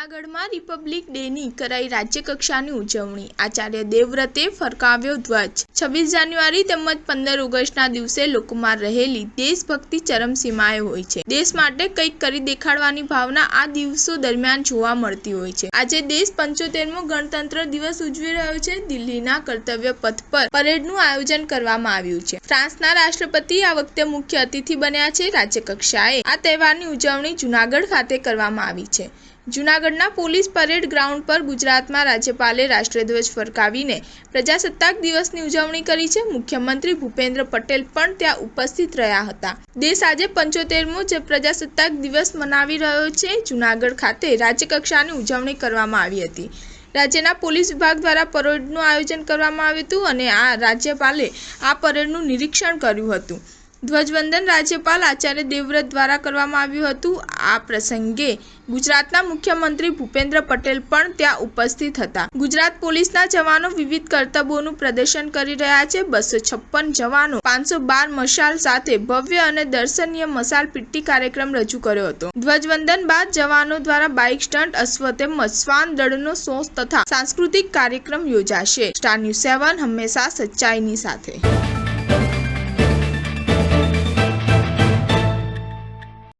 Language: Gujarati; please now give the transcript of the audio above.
જૂનાગઢમાં રિપબ્લિક ડેની કરાઈ રાજ્યકક્ષાની ઉજવણી। આચાર્ય દેવવ્રતે ફરકાવ્યો ધ્વજ। 26 જાન્યુઆરી તેમજ 15 ઓગસ્ટના દિવસે લોકોમાં રહેલી દેશભક્તિ ચરમસીમાએ હોય છે। દેશ માટે કંઈક કરી દેખાડવાની ભાવના આ દિવસો દરમિયાન જોવા મળતી હોય છે। આજે દેશ 75મો ગણતંત્ર દિવસ ઉજવી રહ્યો છે। દિલ્હીના કર્તવ્ય પથ પર પરેડનું આયોજન કરવામાં આવ્યું છે। ફ્રાન્સના રાષ્ટ્રપતિ આ વખતે મુખ્ય અતિથિ બન્યા છે। રાજ્યકક્ષાએ આ તહેવારની ઉજવણી જૂનાગઢ ખાતે કરવામાં આવી છે। જૂનાગઢના પોલીસ પરેડ ગ્રાઉન્ડ પર ગુજરાતમાં રાજ્યપાલે રાષ્ટ્રધ્વજ ફરકાવીને પ્રજાસત્તાક દિવસની ઉજવણી કરી છે। મુખ્યમંત્રી ભૂપેન્દ્ર પટેલ પણ ત્યાં ઉપસ્થિત રહ્યા હતા। દેશ આજે 75મો પ્રજાસત્તાક દિવસ મનાવી રહ્યો છે। જૂનાગઢ ખાતે રાજ્યકક્ષાની ઉજવણી કરવામાં આવી હતી। રાજ્યના પોલીસ વિભાગ દ્વારા પરેડનું આયોજન કરવામાં આવ્યું હતું અને રાજ્યપાલે આ પરેડનું નિરીક્ષણ કર્યું હતું। ધ્વજવંદન રાજ્યપાલ આચાર્ય દેવવ્રત દ્વારા કરવામાં આવ્યું હતું। આ પ્રસંગે ગુજરાતના મુખ્યમંત્રી ભૂપેન્દ્ર પટેલ પણ ત્યાં ઉપસ્થિત હતા। ગુજરાત પોલીસના જવાનો વિવિધ કરતબોનું પ્રદર્શન કરી રહ્યા છે। 256 જવાનો 512 મશાલ સાથે ભવ્ય અને દર્શનીય મશાલ પીટી કાર્યક્રમ રજૂ કર્યો હતો। ધ્વજવંદન બાદ જવાનો દ્વારા બાઇક સ્ટન્ટ, અશ્વ તેમજ શ્વાન દળનો શો તથા સાંસ્કૃતિક કાર્યક્રમ યોજાશે। સ્ટાર ન્યૂઝ 7 હંમેશા સચ્ચાઈની સાથે।